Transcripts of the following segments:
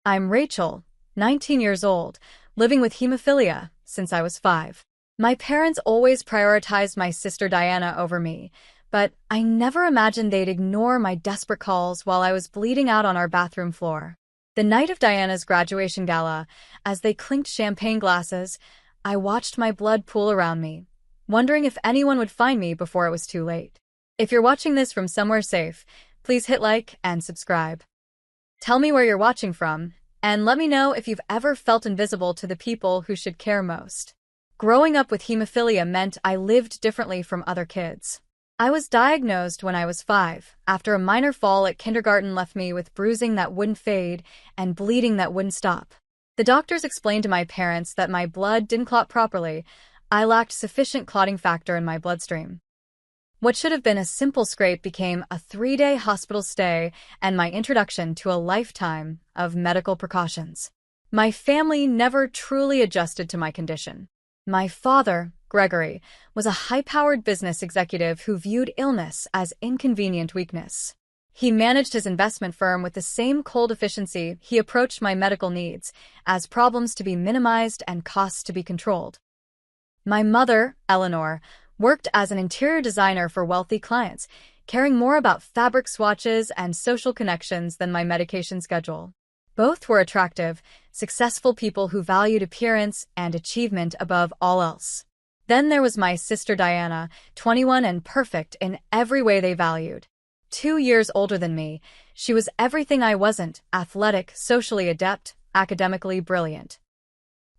I'm Rachel, 19 years old, living with hemophilia since I was 5. My parents always prioritized my sister Diana over me, but I never imagined they'd ignore my desperate calls while I was bleeding out on our bathroom floor. The night of Diana's graduation gala, as they clinked champagne glasses, I watched my blood pool around me, wondering if anyone would find me before it was too late. If you're watching this from somewhere safe, please hit like and subscribe. Tell me where you're watching from, and let me know if you've ever felt invisible to the people who should care most. Growing up with hemophilia meant I lived differently from other kids. I was diagnosed when I was 5, after a minor fall at kindergarten left me with bruising that wouldn't fade and bleeding that wouldn't stop. The doctors explained to my parents that my blood didn't clot properly. I lacked sufficient clotting factor in my bloodstream. What should have been a simple scrape became a 3-day hospital stay and my introduction to a lifetime of medical precautions. My family never truly adjusted to my condition. My father, Gregory, was a high-powered business executive who viewed illness as inconvenient weakness. He managed his investment firm with the same cold efficiency he approached my medical needs, as problems to be minimized and costs to be controlled. My mother, Eleanor, worked as an interior designer for wealthy clients, caring more about fabric swatches and social connections than my medication schedule. Both were attractive, successful people who valued appearance and achievement above all else. Then there was my sister Diana, 21 and perfect in every way they valued. 2 years older than me, she was everything I wasn't: athletic, socially adept, academically brilliant.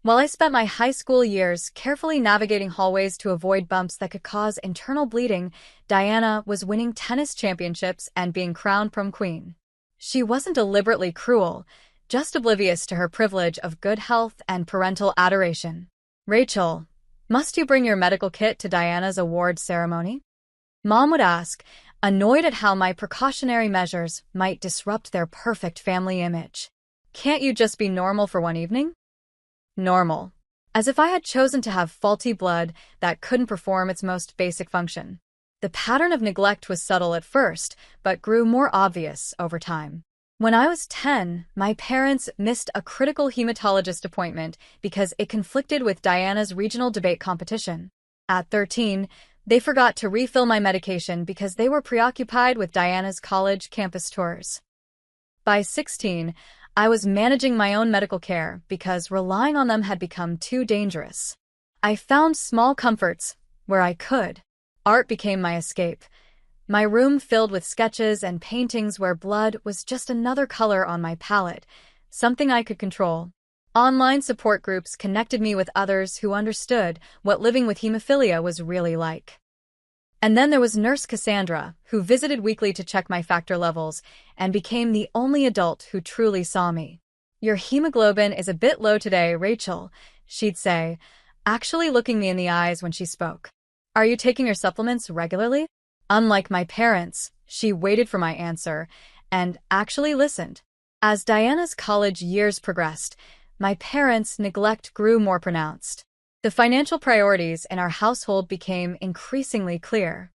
While I spent my high school years carefully navigating hallways to avoid bumps that could cause internal bleeding, Diana was winning tennis championships and being crowned prom queen. She wasn't deliberately cruel, just oblivious to her privilege of good health and parental adoration. Rachel, must you bring your medical kit to Diana's award ceremony? Mom would ask, annoyed at how my precautionary measures might disrupt their perfect family image. Can't you just be normal for one evening? Normal. As if I had chosen to have faulty blood that couldn't perform its most basic function. The pattern of neglect was subtle at first, but grew more obvious over time. When I was 10, my parents missed a critical hematologist appointment because it conflicted with Diana's regional debate competition. At 13, they forgot to refill my medication because they were preoccupied with Diana's college campus tours. By 16, I was managing my own medical care because relying on them had become too dangerous. I found small comforts where I could. Art became my escape. My room filled with sketches and paintings where blood was just another color on my palette, something I could control. Online support groups connected me with others who understood what living with hemophilia was really like. And then there was Nurse Cassandra, who visited weekly to check my factor levels and became the only adult who truly saw me. Your hemoglobin is a bit low today, Rachel, she'd say, actually looking me in the eyes when she spoke. Are you taking your supplements regularly? Unlike my parents, she waited for my answer and actually listened. As Diana's college years progressed, my parents' neglect grew more pronounced. The financial priorities in our household became increasingly clear.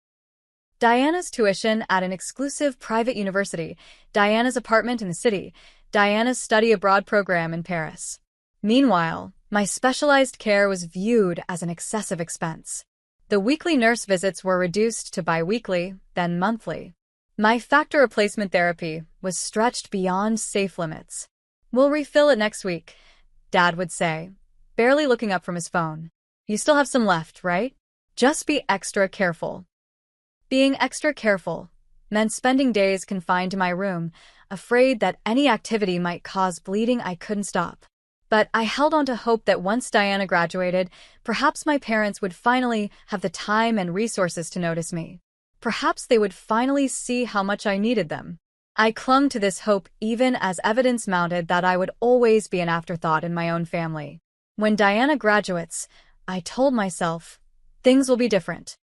Diana's tuition at an exclusive private university, Diana's apartment in the city, Diana's study abroad program in Paris. Meanwhile, my specialized care was viewed as an excessive expense. The weekly nurse visits were reduced to bi-weekly, then monthly. My factor replacement therapy was stretched beyond safe limits. We'll refill it next week, Dad would say, barely looking up from his phone. You still have some left, right? Just be extra careful. Being extra careful meant spending days confined to my room, afraid that any activity might cause bleeding I couldn't stop. But I held on to hope that once Diana graduated, perhaps my parents would finally have the time and resources to notice me. Perhaps they would finally see how much I needed them. I clung to this hope even as evidence mounted that I would always be an afterthought in my own family. When Diana graduates, I told myself, things will be different.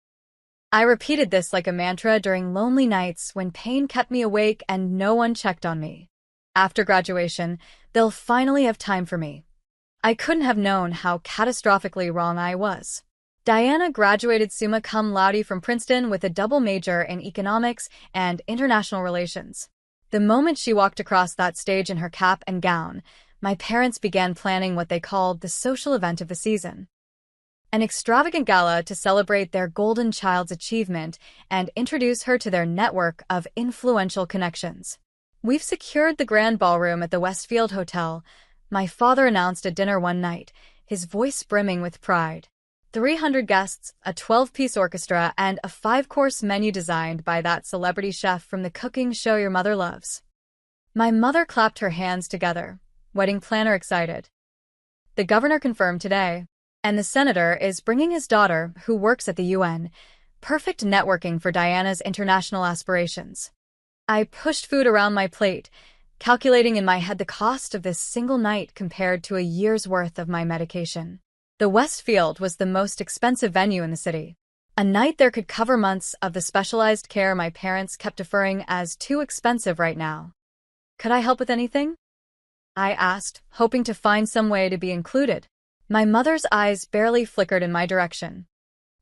I repeated this like a mantra during lonely nights when pain kept me awake and no one checked on me. After graduation, they'll finally have time for me. I couldn't have known how catastrophically wrong I was. Diana graduated summa cum laude from Princeton with a double major in economics and international relations. The moment she walked across that stage in her cap and gown, my parents began planning what they called the social event of the season. An extravagant gala to celebrate their golden child's achievement and introduce her to their network of influential connections. "We've secured the grand ballroom at the Westfield Hotel," my father announced at dinner one night, his voice brimming with pride. 300 guests, a 12-piece orchestra, and a 5-course menu designed by that celebrity chef from the cooking show your mother loves. My mother clapped her hands together, wedding planner excited. "The governor confirmed today. And the senator is bringing his daughter, who works at the UN. Perfect networking for Diana's international aspirations." I pushed food around my plate, calculating in my head the cost of this single night compared to a year's worth of my medication. The Westfield was the most expensive venue in the city. A night there could cover months of the specialized care my parents kept deferring as too expensive right now. "Could I help with anything?" I asked, hoping to find some way to be included. My mother's eyes barely flickered in my direction.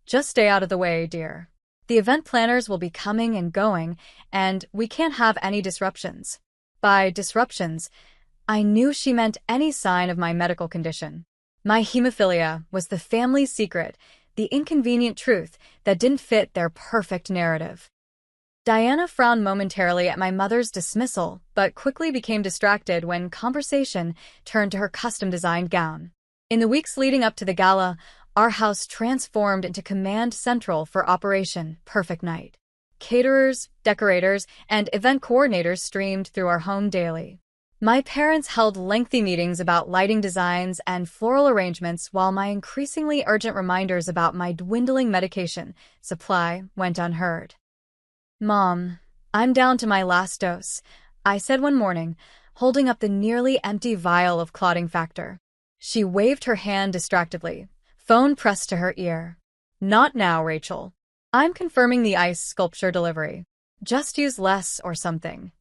"Just stay out of the way, dear. The event planners will be coming and going, and we can't have any disruptions." By disruptions, I knew she meant any sign of my medical condition. My hemophilia was the family secret, the inconvenient truth that didn't fit their perfect narrative. Diana frowned momentarily at my mother's dismissal, but quickly became distracted when conversation turned to her custom-designed gown. In the weeks leading up to the gala, our house transformed into command central for Operation Perfect Night. Caterers, decorators, and event coordinators streamed through our home daily. My parents held lengthy meetings about lighting designs and floral arrangements, while my increasingly urgent reminders about my dwindling medication supply went unheard. "Mom, I'm down to my last dose," I said one morning, holding up the nearly empty vial of clotting factor. She waved her hand distractedly, phone pressed to her ear. "Not now, Rachel. I'm confirming the ice sculpture delivery. Just use less or something."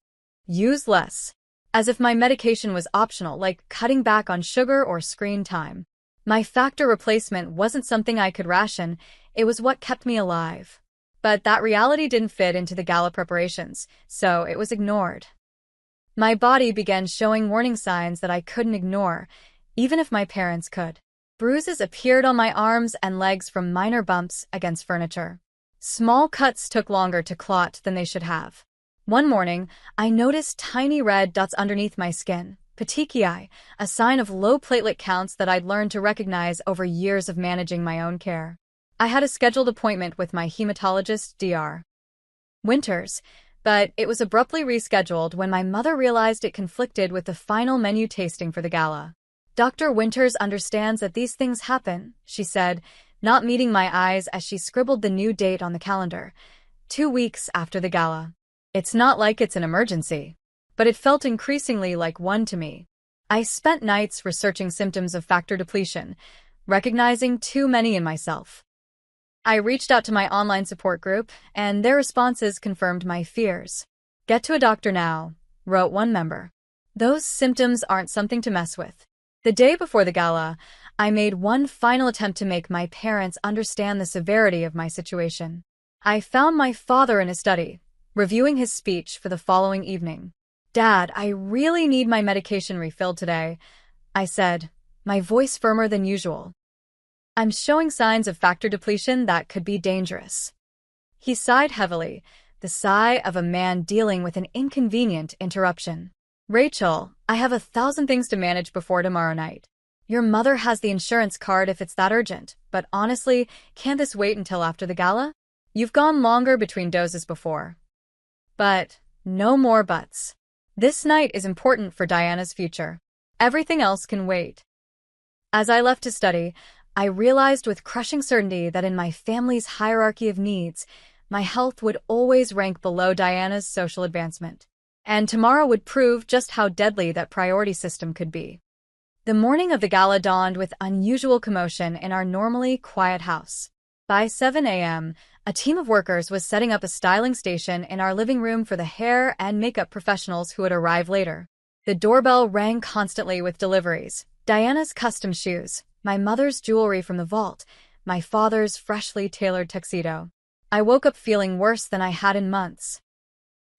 Use less. As if my medication was optional, like cutting back on sugar or screen time. My factor replacement wasn't something I could ration, it was what kept me alive. But that reality didn't fit into the gala preparations, so it was ignored. My body began showing warning signs that I couldn't ignore, even if my parents could. Bruises appeared on my arms and legs from minor bumps against furniture. Small cuts took longer to clot than they should have. One morning, I noticed tiny red dots underneath my skin, petechiae, a sign of low platelet counts that I'd learned to recognize over years of managing my own care. I had a scheduled appointment with my hematologist, Dr. Winters, but it was abruptly rescheduled when my mother realized it conflicted with the final menu tasting for the gala. "Dr. Winters understands that these things happen," she said, not meeting my eyes as she scribbled the new date on the calendar. 2 weeks after the gala. It's not like it's an emergency, but it felt increasingly like one to me. I spent nights researching symptoms of factor depletion, recognizing too many in myself. I reached out to my online support group, and their responses confirmed my fears. "Get to a doctor now," wrote one member. "Those symptoms aren't something to mess with." The day before the gala, I made one final attempt to make my parents understand the severity of my situation. I found my father in his study, reviewing his speech for the following evening. "Dad, I really need my medication refilled today," I said, my voice firmer than usual. "I'm showing signs of factor depletion that could be dangerous." He sighed heavily, the sigh of a man dealing with an inconvenient interruption. "Rachel, I have 1,000 things to manage before tomorrow night. Your mother has the insurance card if it's that urgent, but honestly, can't this wait until after the gala? You've gone longer between doses before." But no more buts. This night is important for Diana's future. Everything else can wait. As I left to study, I realized with crushing certainty that in my family's hierarchy of needs, my health would always rank below Diana's social advancement. And tomorrow would prove just how deadly that priority system could be. The morning of the gala dawned with unusual commotion in our normally quiet house. By 7 a.m., a team of workers was setting up a styling station in our living room for the hair and makeup professionals who would arrive later. The doorbell rang constantly with deliveries. Diana's custom shoes, my mother's jewelry from the vault, my father's freshly tailored tuxedo. I woke up feeling worse than I had in months.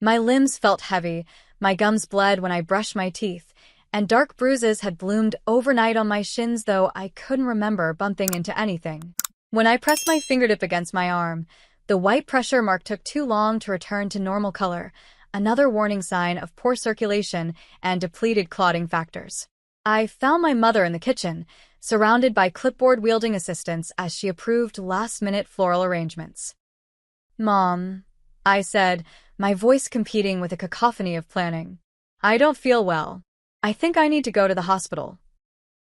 My limbs felt heavy, My gums bled when I brushed my teeth, and dark bruises had bloomed overnight on my shins, though I couldn't remember bumping into anything. When I pressed my fingertip against my arm, the white pressure mark took too long to return to normal color, another warning sign of poor circulation and depleted clotting factors. I found my mother in the kitchen, surrounded by clipboard-wielding assistants as she approved last-minute floral arrangements. "Mom," I said, my voice competing with a cacophony of planning. "I don't feel well. I think I need to go to the hospital."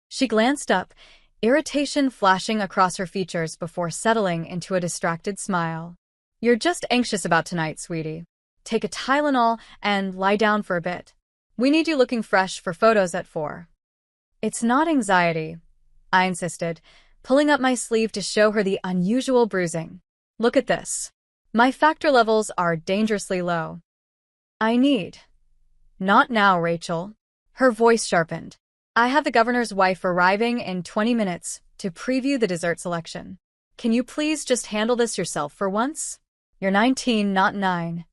She glanced up, irritation flashing across her features before settling into a distracted smile. "You're just anxious about tonight, sweetie. Take a Tylenol and lie down for a bit. We need you looking fresh for photos at 4. "It's not anxiety," I insisted, pulling up my sleeve to show her the unusual bruising. "Look at this. My factor levels are dangerously low." "I need." "Not now, Rachel." Her voice sharpened. "I have the governor's wife arriving in 20 minutes to preview the dessert selection. Can you please just handle this yourself for once? You're 19, not 9.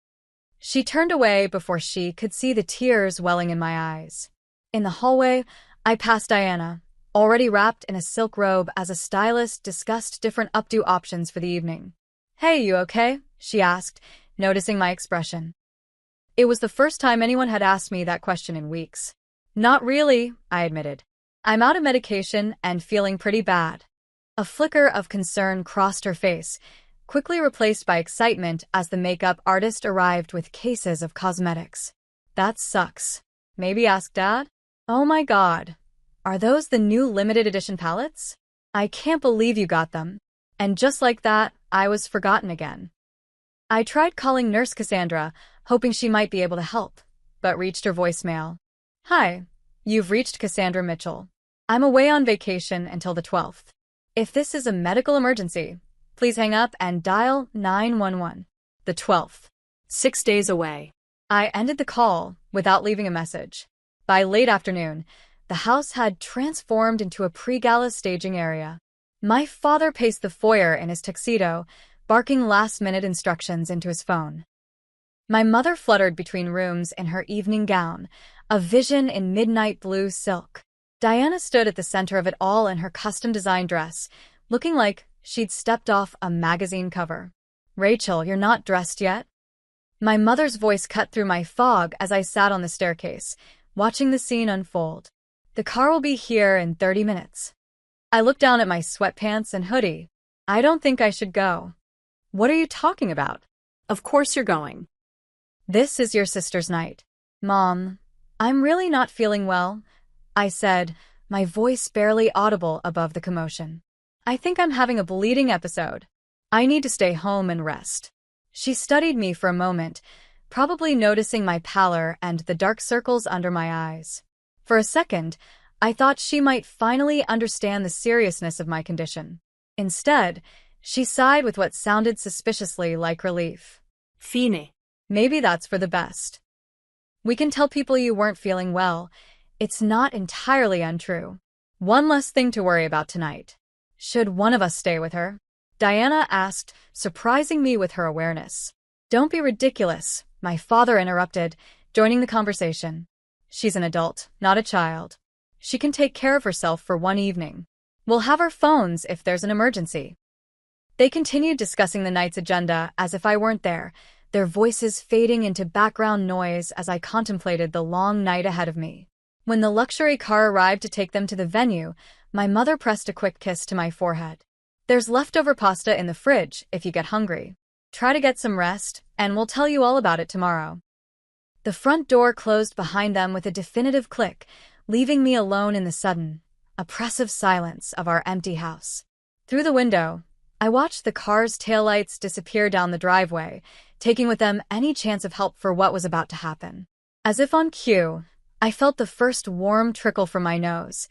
She turned away before she could see the tears welling in my eyes. In the hallway, I passed Diana, already wrapped in a silk robe as a stylist discussed different updo options for the evening. "Hey, you okay?" she asked, noticing my expression. It was the first time anyone had asked me that question in weeks. "Not really," I admitted. "I'm out of medication and feeling pretty bad." A flicker of concern crossed her face, quickly replaced by excitement as the makeup artist arrived with cases of cosmetics. "That sucks. Maybe ask Dad?" "Oh my God. Are those the new limited edition palettes? I can't believe you got them." And just like that, I was forgotten again. I tried calling Nurse Cassandra, hoping she might be able to help, but reached her voicemail. "Hi, you've reached Cassandra Mitchell. I'm away on vacation until the 12th. If this is a medical emergency, please hang up and dial 911. The 12th. 6 days away." I ended the call without leaving a message. By late afternoon, the house had transformed into a pre-gala staging area. My father paced the foyer in his tuxedo, barking last-minute instructions into his phone. My mother fluttered between rooms in her evening gown, a vision in midnight blue silk. Diana stood at the center of it all in her custom-designed dress, looking like she'd stepped off a magazine cover. "Rachel, you're not dressed yet?" My mother's voice cut through my fog as I sat on the staircase, watching the scene unfold. "The car will be here in 30 minutes. I looked down at my sweatpants and hoodie. "I don't think I should go." "What are you talking about?" "Of course you're going. This is your sister's night." "Mom, I'm really not feeling well," I said, my voice barely audible above the commotion. "I think I'm having a bleeding episode. I need to stay home and rest." She studied me for a moment, probably noticing my pallor and the dark circles under my eyes. For a second, I thought she might finally understand the seriousness of my condition. Instead, she sighed with what sounded suspiciously like relief. "Fine. Maybe that's for the best. We can tell people you weren't feeling well. It's not entirely untrue. One less thing to worry about tonight. Should one of us stay with her?" Diana asked, surprising me with her awareness. "Don't be ridiculous," my father interrupted, joining the conversation. "She's an adult, not a child. She can take care of herself for one evening. We'll have our phones if there's an emergency." They continued discussing the night's agenda as if I weren't there, their voices fading into background noise as I contemplated the long night ahead of me. When the luxury car arrived to take them to the venue, my mother pressed a quick kiss to my forehead. "There's leftover pasta in the fridge if you get hungry. Try to get some rest, and we'll tell you all about it tomorrow." The front door closed behind them with a definitive click, leaving me alone in the sudden, oppressive silence of our empty house. Through the window, I watched the car's taillights disappear down the driveway, taking with them any chance of help for what was about to happen. As if on cue, I felt the first warm trickle from my nose,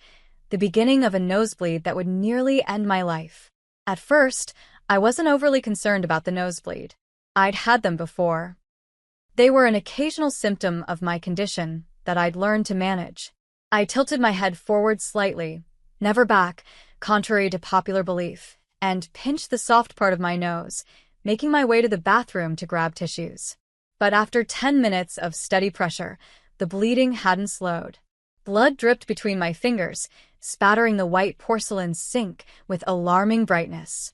the beginning of a nosebleed that would nearly end my life. At first, I wasn't overly concerned about the nosebleed. I'd had them before. They were an occasional symptom of my condition that I'd learned to manage. I tilted my head forward slightly, never back, contrary to popular belief, and pinched the soft part of my nose, making my way to the bathroom to grab tissues. But after 10 minutes of steady pressure, the bleeding hadn't slowed. Blood dripped between my fingers, spattering the white porcelain sink with alarming brightness.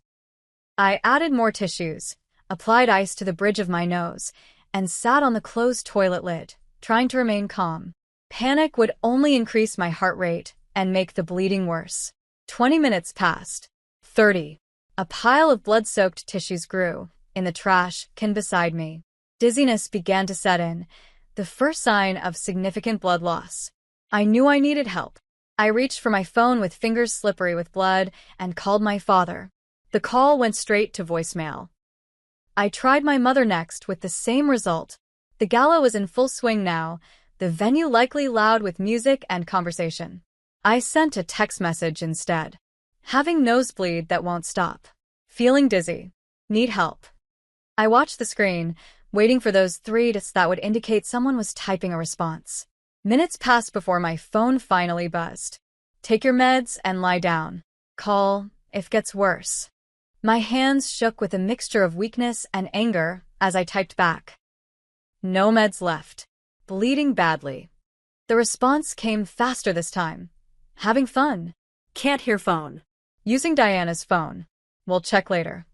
I added more tissues, applied ice to the bridge of my nose, and sat on the closed toilet lid, trying to remain calm. Panic would only increase my heart rate and make the bleeding worse. 20 minutes passed. 30. A pile of blood-soaked tissues grew in the trash can beside me. Dizziness began to set in, the first sign of significant blood loss. I knew I needed help. I reached for my phone with fingers slippery with blood and called my father. The call went straight to voicemail. I tried my mother next with the same result. The gala was in full swing now, the venue likely loud with music and conversation. I sent a text message instead. Having nosebleed that won't stop. Feeling dizzy. Need help. I watched the screen, waiting for those 3 dots that would indicate someone was typing a response. Minutes passed before my phone finally buzzed. Take your meds and lie down. Call if gets worse. My hands shook with a mixture of weakness and anger as I typed back. No meds left. Bleeding badly. The response came faster this time. Having fun. Can't hear phone. Using Diana's phone. We'll check later.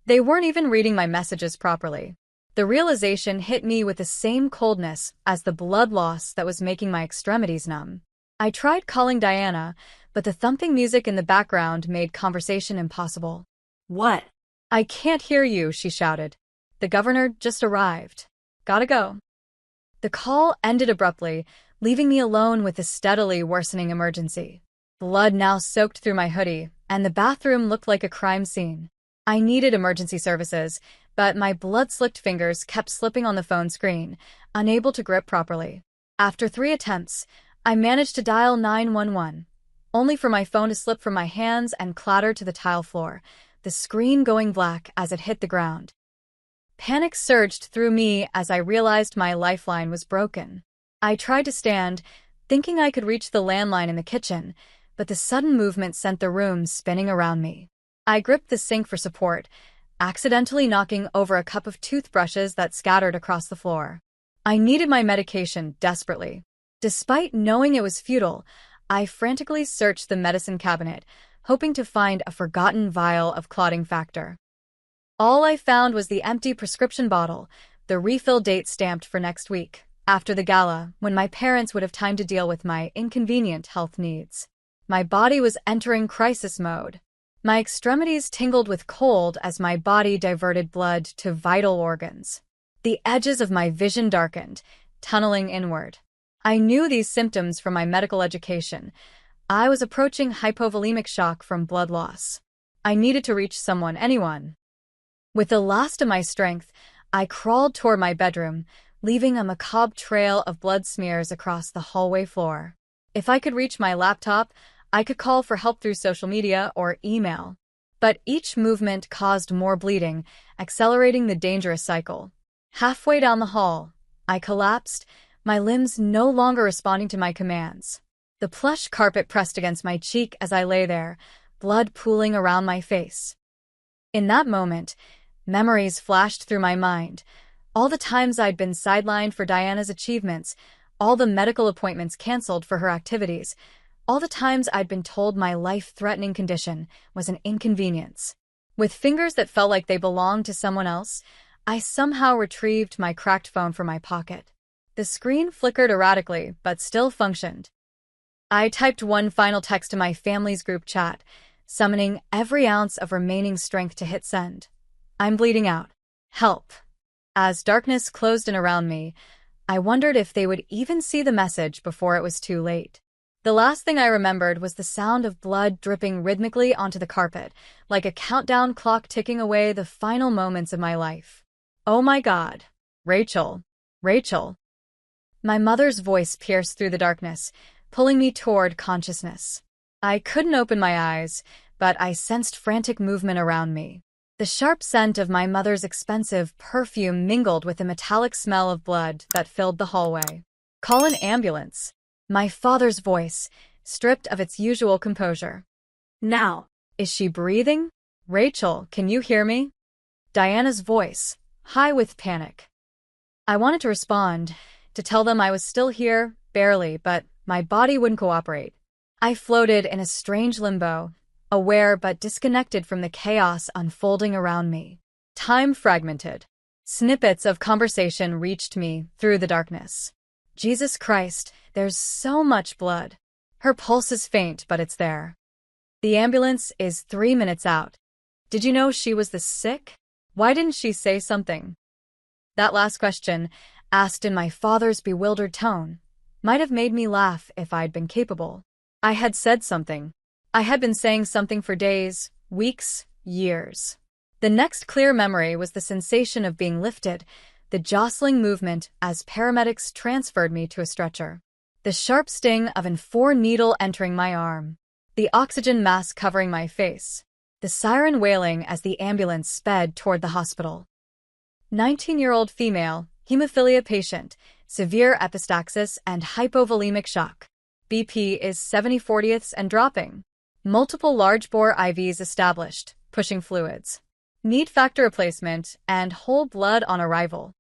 They weren't even reading my messages properly. The realization hit me with the same coldness as the blood loss that was making my extremities numb. I tried calling Diana, but the thumping music in the background made conversation impossible. What? I can't hear you, she shouted. The governor just arrived. Gotta go. The call ended abruptly, leaving me alone with the steadily worsening emergency. Blood now soaked through my hoodie, and the bathroom looked like a crime scene. I needed emergency services, but my blood-slicked fingers kept slipping on the phone screen, unable to grip properly. After 3 attempts, I managed to dial 911, only for my phone to slip from my hands and clatter to the tile floor, the screen going black as it hit the ground. Panic surged through me as I realized my lifeline was broken. I tried to stand, thinking I could reach the landline in the kitchen, but the sudden movement sent the room spinning around me. I gripped the sink for support, accidentally knocking over a cup of toothbrushes that scattered across the floor. I needed my medication desperately. Despite knowing it was futile, I frantically searched the medicine cabinet, hoping to find a forgotten vial of clotting factor. All I found was the empty prescription bottle, the refill date stamped for next week, after the gala, when my parents would have time to deal with my inconvenient health needs. My body was entering crisis mode. My extremities tingled with cold as my body diverted blood to vital organs. The edges of my vision darkened, tunneling inward. I knew these symptoms from my medical education. I was approaching hypovolemic shock from blood loss. I needed to reach someone, anyone. With the last of my strength, I crawled toward my bedroom, leaving a macabre trail of blood smears across the hallway floor. If I could reach my laptop, I could call for help through social media or email. But each movement caused more bleeding, accelerating the dangerous cycle. Halfway down the hall, I collapsed, my limbs no longer responding to my commands. The plush carpet pressed against my cheek as I lay there, blood pooling around my face. In that moment, memories flashed through my mind. All the times I'd been sidelined for Diana's achievements, all the medical appointments canceled for her activities, all the times I'd been told my life-threatening condition was an inconvenience. With fingers that felt like they belonged to someone else, I somehow retrieved my cracked phone from my pocket. The screen flickered erratically, but still functioned. I typed one final text to my family's group chat, summoning every ounce of remaining strength to hit send. I'm bleeding out. Help. As darkness closed in around me, I wondered if they would even see the message before it was too late. The last thing I remembered was the sound of blood dripping rhythmically onto the carpet, like a countdown clock ticking away the final moments of my life. Oh my God. Rachel. Rachel. My mother's voice pierced through the darkness, pulling me toward consciousness. I couldn't open my eyes, but I sensed frantic movement around me. The sharp scent of my mother's expensive perfume mingled with the metallic smell of blood that filled the hallway. Call an ambulance. My father's voice, stripped of its usual composure. Now. Is she breathing? Rachel, can you hear me? Diana's voice, high with panic. I wanted to respond, to tell them I was still here, barely, but my body wouldn't cooperate. I floated in a strange limbo, aware but disconnected from the chaos unfolding around me. Time fragmented. Snippets of conversation reached me through the darkness. Jesus Christ, there's so much blood. Her pulse is faint, but it's there. The ambulance is 3 minutes out. Did you know she was this sick? Why didn't she say something? That last question, asked in my father's bewildered tone, might have made me laugh if I'd been capable. I had said something. I had been saying something for days, weeks, years. The next clear memory was the sensation of being lifted, the jostling movement as paramedics transferred me to a stretcher, the sharp sting of an IV needle entering my arm, the oxygen mask covering my face, the siren wailing as the ambulance sped toward the hospital. 19-year-old female, hemophilia patient, severe epistaxis and hypovolemic shock. BP is 70/40ths and dropping. Multiple large-bore IVs established, pushing fluids. Need factor replacement and whole blood on arrival.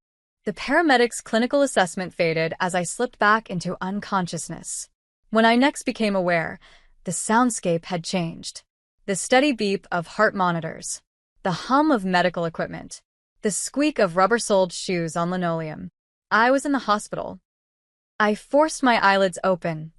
The paramedic's clinical assessment faded as I slipped back into unconsciousness. When I next became aware, the soundscape had changed. The steady beep of heart monitors, the hum of medical equipment, the squeak of rubber-soled shoes on linoleum. I was in the hospital. I forced my eyelids open,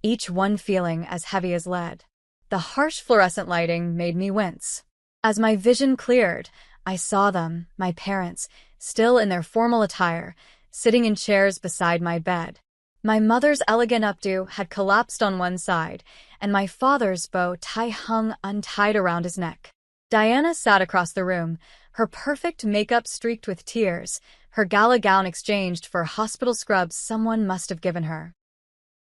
each one feeling as heavy as lead. The harsh fluorescent lighting made me wince. As my vision cleared, I saw them, my parents, still in their formal attire, sitting in chairs beside my bed. My mother's elegant updo had collapsed on one side, and my father's bow tie hung untied around his neck. Diana sat across the room, her perfect makeup streaked with tears, her gala gown exchanged for hospital scrubs someone must have given her.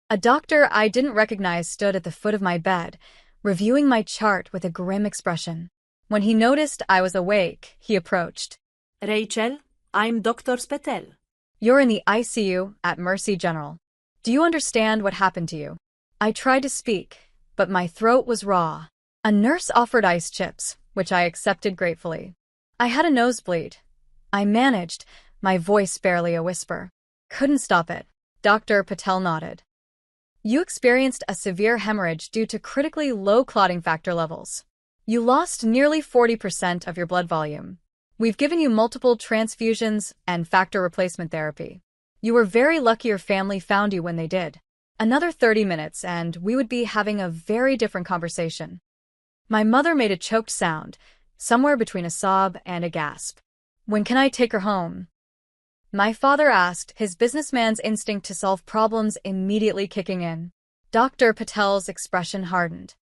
A doctor I didn't recognize stood at the foot of my bed, reviewing my chart with a grim expression. When he noticed I was awake, he approached. Rachel, I'm Dr. Spetel. You're in the ICU at Mercy General. Do you understand what happened to you? I tried to speak, but my throat was raw. A nurse offered ice chips, which I accepted gratefully. I had a nosebleed. I managed, my voice barely a whisper. Couldn't stop it. Dr. Patel nodded. You experienced a severe hemorrhage due to critically low clotting factor levels. You lost nearly 40% of your blood volume. We've given you multiple transfusions and factor replacement therapy. You were very lucky your family found you when they did. Another 30 minutes and we would be having a very different conversation. My mother made a choked sound, somewhere between a sob and a gasp. When can I take her home? My father asked, his businessman's instinct to solve problems immediately kicking in. Dr. Patel's expression hardened.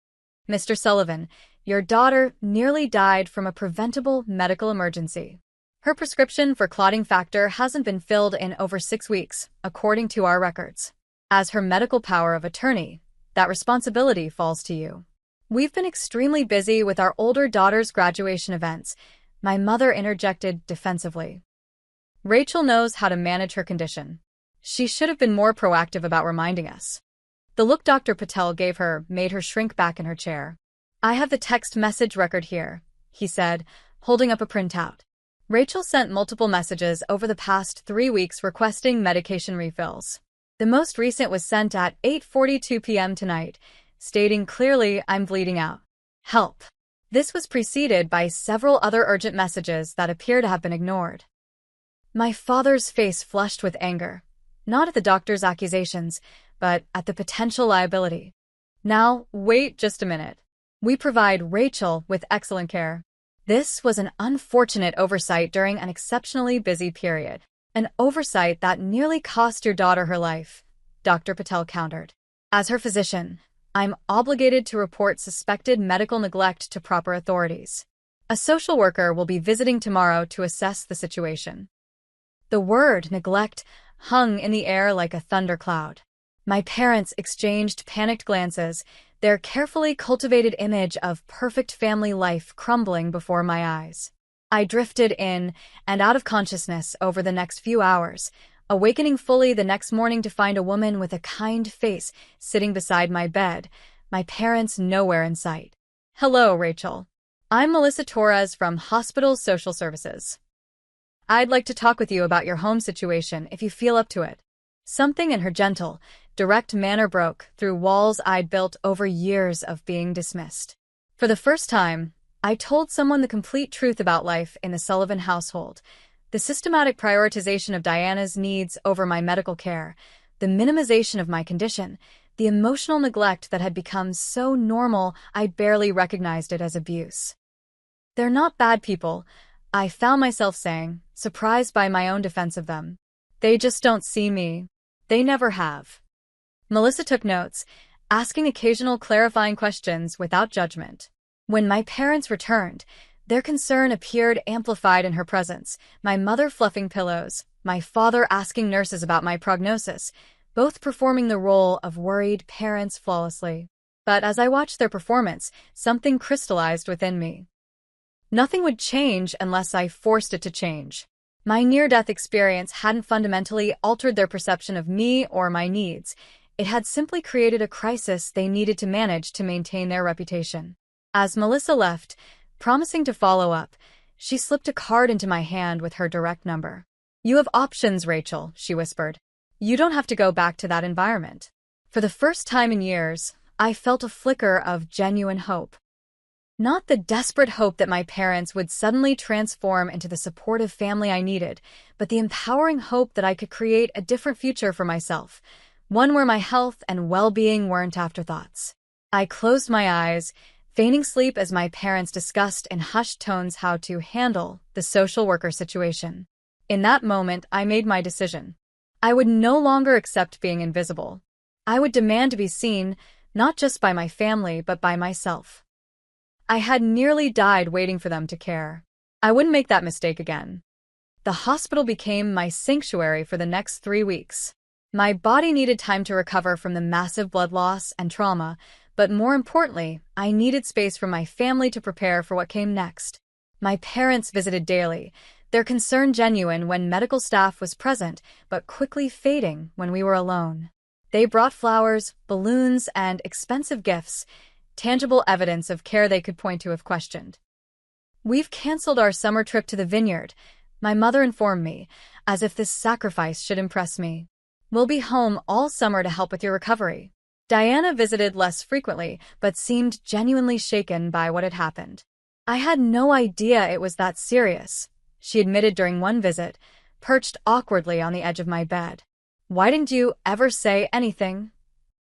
Mr. Sullivan, your daughter nearly died from a preventable medical emergency. Her prescription for clotting factor hasn't been filled in over 6 weeks, according to our records. As her medical power of attorney, that responsibility falls to you. We've been extremely busy with our older daughter's graduation events, my mother interjected defensively. Rachel knows how to manage her condition. She should have been more proactive about reminding us. The look Dr. Patel gave her made her shrink back in her chair. I have the text message record here, he said, holding up a printout. Rachel sent multiple messages over the past 3 weeks requesting medication refills. The most recent was sent at 8:42 p.m. tonight, stating clearly, I'm bleeding out. Help. This was preceded by several other urgent messages that appear to have been ignored. My father's face flushed with anger, not at the doctor's accusations, but at the potential liability. Now, wait just a minute. We provide Rachel with excellent care. This was an unfortunate oversight during an exceptionally busy period. An oversight that nearly cost your daughter her life, Dr. Patel countered. As her physician, I'm obligated to report suspected medical neglect to proper authorities. A social worker will be visiting tomorrow to assess the situation. The word neglect hung in the air like a thundercloud. My parents exchanged panicked glances, their carefully cultivated image of perfect family life crumbling before my eyes. I drifted in and out of consciousness over the next few hours, awakening fully the next morning to find a woman with a kind face sitting beside my bed, my parents nowhere in sight. Hello, Rachel. I'm Melissa Torres from Hospital Social Services. I'd like to talk with you about your home situation if you feel up to it. Something in her gentle, direct manner broke through walls I'd built over years of being dismissed. For the first time, I told someone the complete truth about life in the Sullivan household. The systematic prioritization of Diana's needs over my medical care, the minimization of my condition, the emotional neglect that had become so normal I barely recognized it as abuse. They're not bad people, I found myself saying, surprised by my own defense of them. They just don't see me. They never have. Melissa took notes, asking occasional clarifying questions without judgment. When my parents returned, their concern appeared amplified in her presence, my mother fluffing pillows, my father asking nurses about my prognosis, both performing the role of worried parents flawlessly. But as I watched their performance, something crystallized within me. Nothing would change unless I forced it to change. My near-death experience hadn't fundamentally altered their perception of me or my needs. It had simply created a crisis they needed to manage to maintain their reputation. As Melissa left, promising to follow up, she slipped a card into my hand with her direct number. "You have options, Rachel," she whispered. "You don't have to go back to that environment." For the first time in years, I felt a flicker of genuine hope. Not the desperate hope that my parents would suddenly transform into the supportive family I needed, but the empowering hope that I could create a different future for myself, one where my health and well-being weren't afterthoughts. I closed my eyes, feigning sleep as my parents discussed in hushed tones how to handle the social worker situation. In that moment, I made my decision. I would no longer accept being invisible. I would demand to be seen, not just by my family, but by myself. I had nearly died waiting for them to care. I wouldn't make that mistake again. The hospital became my sanctuary for the next 3 weeks. My body needed time to recover from the massive blood loss and trauma, but more importantly, I needed space for my family to prepare for what came next. My parents visited daily, their concern genuine when medical staff was present, but quickly fading when we were alone. They brought flowers, balloons, and expensive gifts, tangible evidence of care they could point to if questioned. "We've canceled our summer trip to the vineyard," my mother informed me, as if this sacrifice should impress me. "We'll be home all summer to help with your recovery." Diana visited less frequently, but seemed genuinely shaken by what had happened. "I had no idea it was that serious," she admitted during one visit, perched awkwardly on the edge of my bed. "Why didn't you ever say anything?"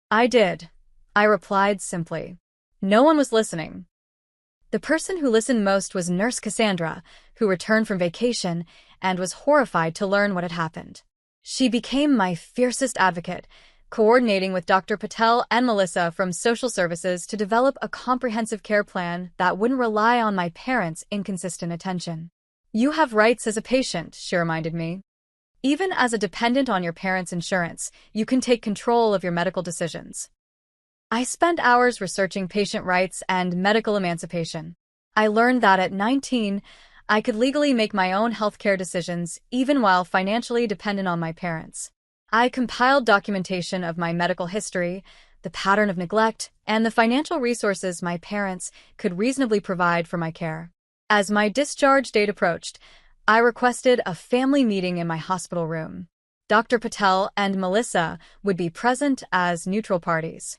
"I did," I replied simply. No one was listening. The person who listened most was Nurse Cassandra, who returned from vacation and was horrified to learn what had happened. She became my fiercest advocate, coordinating with Dr. Patel and Melissa from social services to develop a comprehensive care plan that wouldn't rely on my parents' inconsistent attention. "You have rights as a patient," she reminded me. "Even as a dependent on your parents' insurance, you can take control of your medical decisions." I spent hours researching patient rights and medical emancipation. I learned that at 19, I could legally make my own healthcare decisions, even while financially dependent on my parents. I compiled documentation of my medical history, the pattern of neglect, and the financial resources my parents could reasonably provide for my care. As my discharge date approached, I requested a family meeting in my hospital room. Dr. Patel and Melissa would be present as neutral parties.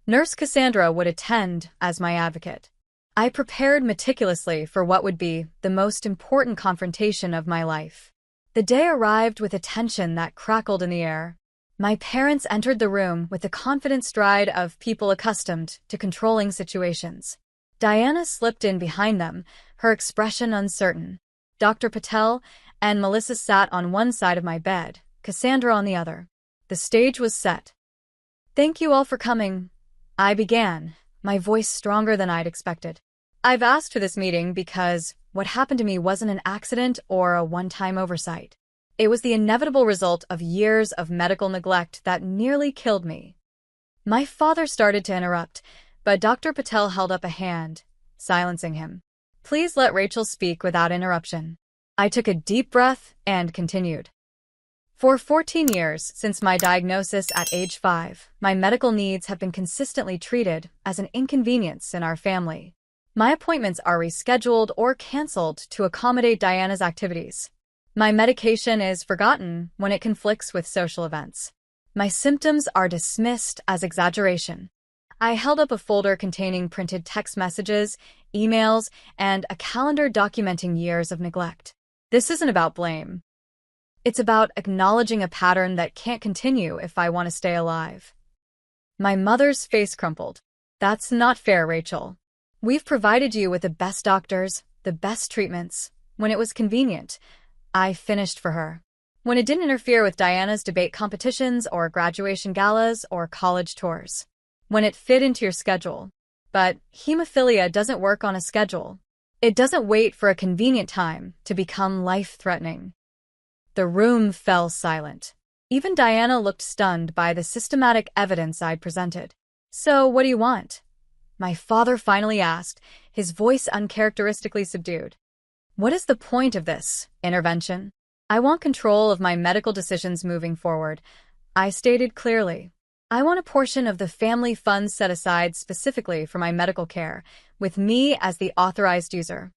Nurse Cassandra would attend as my advocate. I prepared meticulously for what would be the most important confrontation of my life. The day arrived with a tension that crackled in the air. My parents entered the room with the confident stride of people accustomed to controlling situations. Diana slipped in behind them, her expression uncertain. Dr. Patel and Melissa sat on one side of my bed, Cassandra on the other. The stage was set. "Thank you all for coming," I began, my voice stronger than I'd expected. "I've asked for this meeting because what happened to me wasn't an accident or a one-time oversight. It was the inevitable result of years of medical neglect that nearly killed me." My father started to interrupt, but Dr. Patel held up a hand, silencing him. "Please let Rachel speak without interruption." I took a deep breath and continued. "For 14 years since my diagnosis at age 5, my medical needs have been consistently treated as an inconvenience in our family. My appointments are rescheduled or canceled to accommodate Diana's activities. My medication is forgotten when it conflicts with social events. My symptoms are dismissed as exaggeration. I held up a folder containing printed text messages, emails, and a calendar documenting years of neglect. This isn't about blame. It's about acknowledging a pattern that can't continue if I want to stay alive. My mother's face crumpled. That's not fair, Rachel. We've provided you with the best doctors, the best treatments, when it was convenient. I finished for her. When it didn't interfere with Diana's debate competitions or graduation galas or college tours. When it fit into your schedule. But hemophilia doesn't work on a schedule. It doesn't wait for a convenient time to become life-threatening. The room fell silent. Even Diana looked stunned by the systematic evidence I'd presented. So, what do you want? My father finally asked, his voice uncharacteristically subdued. What is the point of this intervention? I want control of my medical decisions moving forward. I stated clearly. I want a portion of the family funds set aside specifically for my medical care, with me as the authorized user.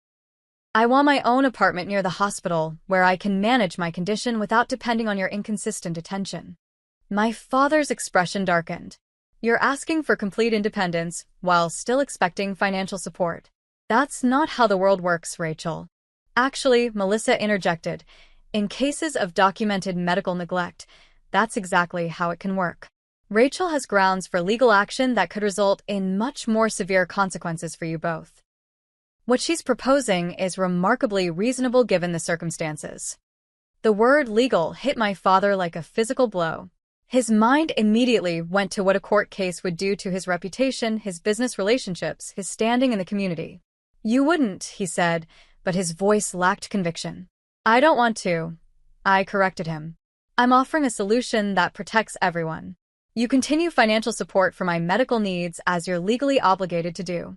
I want my own apartment near the hospital where I can manage my condition without depending on your inconsistent attention. My father's expression darkened. You're asking for complete independence while still expecting financial support. That's not how the world works, Rachel. Actually, Melissa interjected, in cases of documented medical neglect, that's exactly how it can work. Rachel has grounds for legal action that could result in much more severe consequences for you both. What she's proposing is remarkably reasonable given the circumstances. The word legal hit my father like a physical blow. His mind immediately went to what a court case would do to his reputation, his business relationships, his standing in the community. You wouldn't, he said, but his voice lacked conviction. I don't want to. I corrected him. I'm offering a solution that protects everyone. You continue financial support for my medical needs as you're legally obligated to do.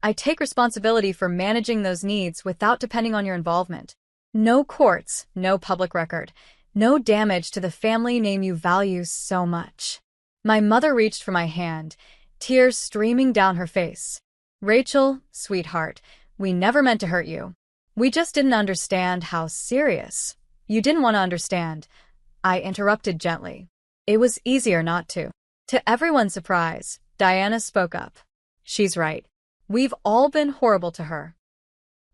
I take responsibility for managing those needs without depending on your involvement. No courts, no public record, no damage to the family name you value so much. My mother reached for my hand, tears streaming down her face. Rachel, sweetheart, we never meant to hurt you. We just didn't understand how serious. You didn't want to understand. I interrupted gently. It was easier not to. To everyone's surprise, Diana spoke up. She's right. We've all been horrible to her.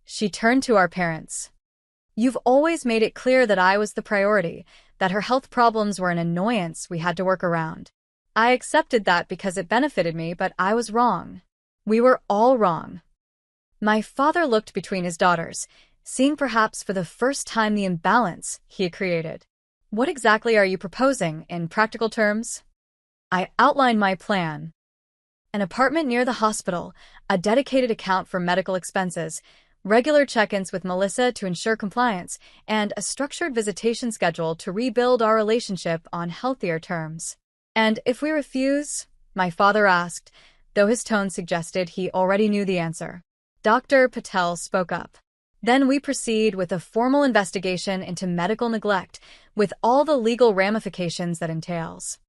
She turned to our parents. You've always made it clear that I was the priority, that her health problems were an annoyance we had to work around. I accepted that because it benefited me, but I was wrong. We were all wrong. My father looked between his daughters, seeing perhaps for the first time the imbalance he had created. What exactly are you proposing in practical terms? I outlined my plan. An apartment near the hospital, a dedicated account for medical expenses, regular check-ins with Melissa to ensure compliance, and a structured visitation schedule to rebuild our relationship on healthier terms. And if we refuse? My father asked, though his tone suggested he already knew the answer. Dr. Patel spoke up. Then we proceed with a formal investigation into medical neglect, with all the legal ramifications that entails.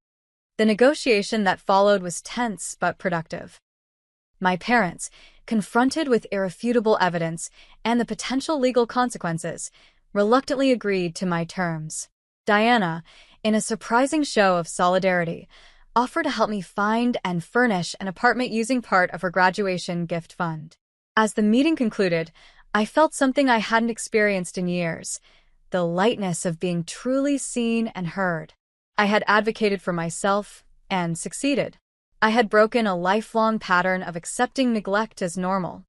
The negotiation that followed was tense but productive. My parents, confronted with irrefutable evidence and the potential legal consequences, reluctantly agreed to my terms. Diana, in a surprising show of solidarity, offered to help me find and furnish an apartment using part of her graduation gift fund. As the meeting concluded, I felt something I hadn't experienced in years, the lightness of being truly seen and heard. I had advocated for myself and succeeded. I had broken a lifelong pattern of accepting neglect as normal.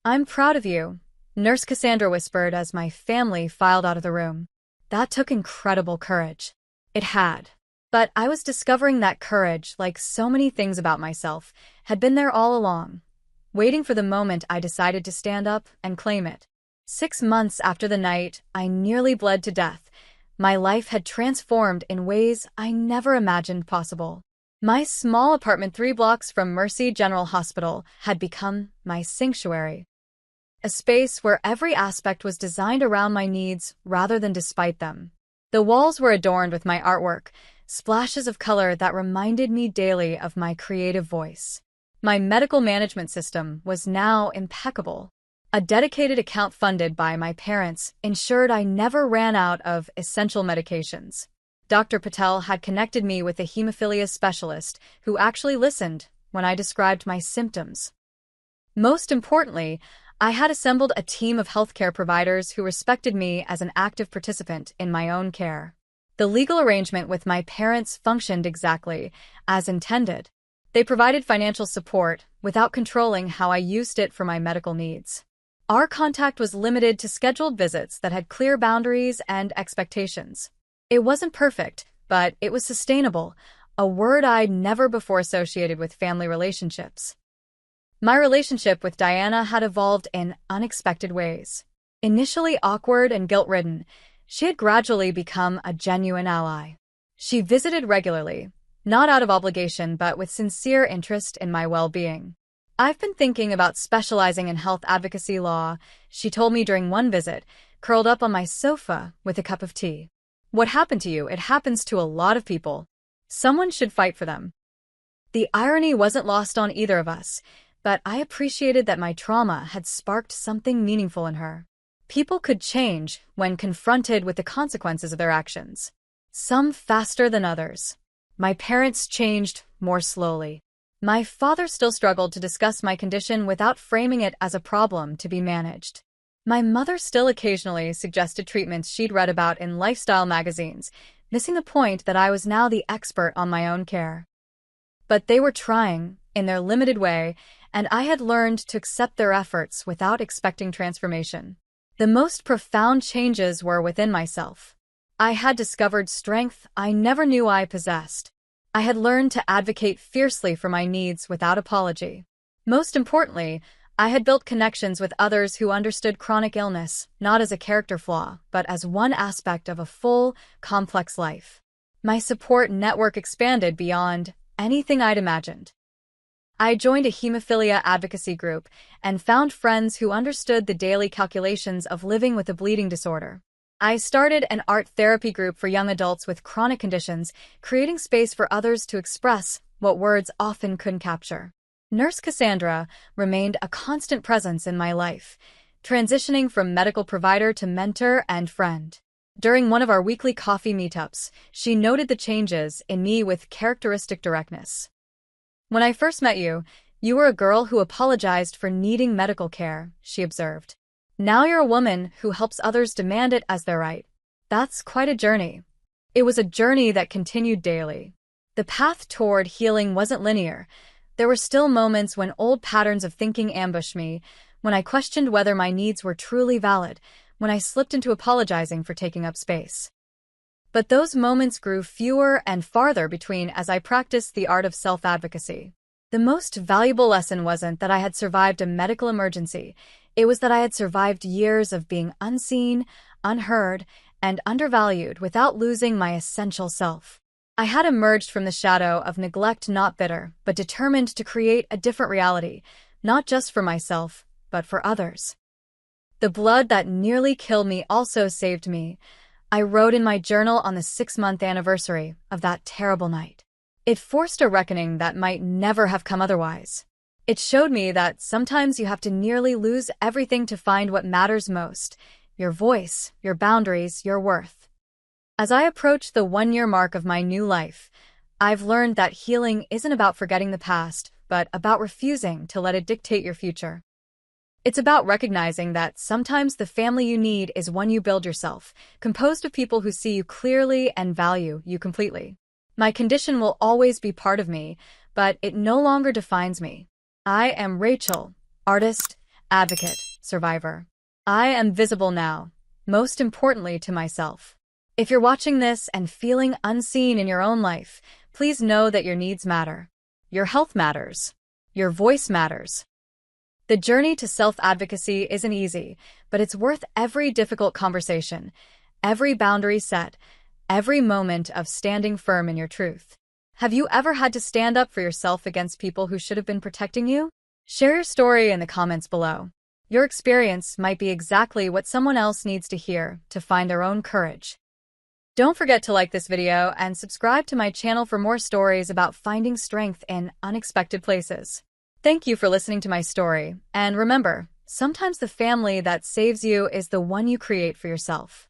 I'm proud of you, Nurse Cassandra whispered as my family filed out of the room. That took incredible courage. It had. But I was discovering that courage, like so many things about myself, had been there all along, waiting for the moment I decided to stand up and claim it. 6 months after the night I nearly bled to death, my life had transformed in ways I never imagined possible. My small apartment 3 blocks from Mercy General Hospital had become my sanctuary. A space where every aspect was designed around my needs rather than despite them. The walls were adorned with my artwork, splashes of color that reminded me daily of my creative voice. My medical management system was now impeccable. A dedicated account funded by my parents ensured I never ran out of essential medications. Dr. Patel had connected me with a hemophilia specialist who actually listened when I described my symptoms. Most importantly, I had assembled a team of healthcare providers who respected me as an active participant in my own care. The legal arrangement with my parents functioned exactly as intended. They provided financial support without controlling how I used it for my medical needs. Our contact was limited to scheduled visits that had clear boundaries and expectations. It wasn't perfect, but it was sustainable, a word I'd never before associated with family relationships. My relationship with Diana had evolved in unexpected ways. Initially awkward and guilt-ridden, she had gradually become a genuine ally. She visited regularly, not out of obligation but with sincere interest in my well-being. "I've been thinking about specializing in health advocacy law," she told me during one visit, curled up on my sofa with a cup of tea. "What happened to you? It happens to a lot of people. Someone should fight for them." The irony wasn't lost on either of us, but I appreciated that my trauma had sparked something meaningful in her. People could change when confronted with the consequences of their actions. Some faster than others. My parents changed more slowly. My father still struggled to discuss my condition without framing it as a problem to be managed. My mother still occasionally suggested treatments she'd read about in lifestyle magazines, missing the point that I was now the expert on my own care. But they were trying, in their limited way, and I had learned to accept their efforts without expecting transformation. The most profound changes were within myself. I had discovered strength I never knew I possessed. I had learned to advocate fiercely for my needs without apology. Most importantly, I had built connections with others who understood chronic illness, not as a character flaw, but as one aspect of a full, complex life. My support network expanded beyond anything I'd imagined. I joined a hemophilia advocacy group and found friends who understood the daily calculations of living with a bleeding disorder. I started an art therapy group for young adults with chronic conditions, creating space for others to express what words often couldn't capture. Nurse Cassandra remained a constant presence in my life, transitioning from medical provider to mentor and friend. During one of our weekly coffee meetups, she noted the changes in me with characteristic directness. "When I first met you, you were a girl who apologized for needing medical care," she observed. "Now you're a woman who helps others demand it as their right. That's quite a journey." It was a journey that continued daily. The path toward healing wasn't linear. There were still moments when old patterns of thinking ambushed me, when I questioned whether my needs were truly valid, when I slipped into apologizing for taking up space. But those moments grew fewer and farther between as I practiced the art of self-advocacy. The most valuable lesson wasn't that I had survived a medical emergency. It was that I had survived years of being unseen, unheard, and undervalued without losing my essential self. I had emerged from the shadow of neglect not bitter, but determined to create a different reality, not just for myself, but for others. The blood that nearly killed me also saved me. I wrote in my journal on the 6-month anniversary of that terrible night. It forced a reckoning that might never have come otherwise. It showed me that sometimes you have to nearly lose everything to find what matters most: your voice, your boundaries, your worth. As I approach the 1-year mark of my new life, I've learned that healing isn't about forgetting the past, but about refusing to let it dictate your future. It's about recognizing that sometimes the family you need is one you build yourself, composed of people who see you clearly and value you completely. My condition will always be part of me, but it no longer defines me. I am Rachel, artist, advocate, survivor. I am visible now, most importantly to myself. If you're watching this and feeling unseen in your own life, please know that your needs matter. Your health matters. Your voice matters. The journey to self-advocacy isn't easy, but it's worth every difficult conversation, every boundary set, every moment of standing firm in your truth. Have you ever had to stand up for yourself against people who should have been protecting you? Share your story in the comments below. Your experience might be exactly what someone else needs to hear to find their own courage. Don't forget to like this video and subscribe to my channel for more stories about finding strength in unexpected places. Thank you for listening to my story, and remember, Sometimes the family that saves you is the one you create for yourself.